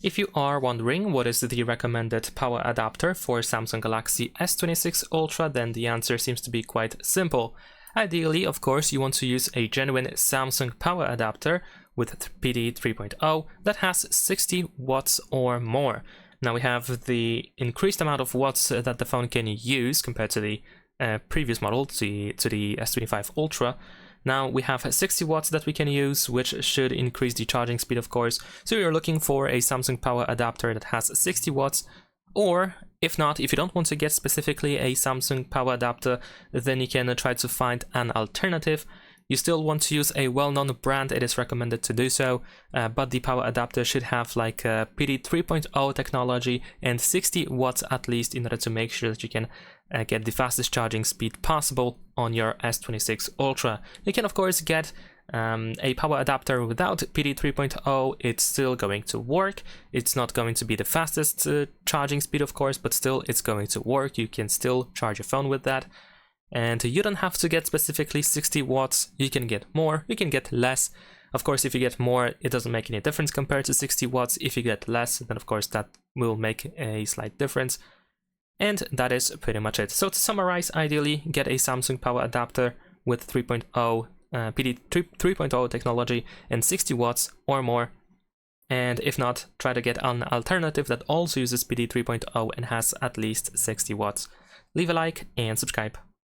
If you are wondering what is the recommended power adapter for Samsung Galaxy S26 Ultra, then the answer seems to be quite simple. Ideally, of course, you want to use a genuine Samsung power adapter with PD 3.0 that has 60 watts or more. Now we have the increased amount of watts that the phone can use compared to the previous model, to the S25 Ultra. Now we have 60 watts that we can use, which should increase the charging speed, of course. So you're looking for a Samsung power adapter that has 60 watts, or if not, if you don't want to get specifically a Samsung power adapter, then you can try to find an alternative. You still want to use a well-known brand, it is recommended to do so, but the power adapter should have like PD 3.0 technology and 60 watts at least in order to make sure that you can get the fastest charging speed possible on your S26 Ultra. You can of course get a power adapter without PD 3.0, it's still going to work. It's not going to be the fastest charging speed of course, but still it's going to work. You can still charge your phone with that. And you don't have to get specifically 60 watts, you can get more, you can get less. Of course, if you get more, it doesn't make any difference compared to 60 watts. If you get less, then of course that will make a slight difference. And that is pretty much it. So to summarize, ideally, get a Samsung power adapter with 3.0, PD 3.0 technology and 60 watts or more. And if not, try to get an alternative that also uses PD 3.0 and has at least 60 watts. Leave a like and subscribe.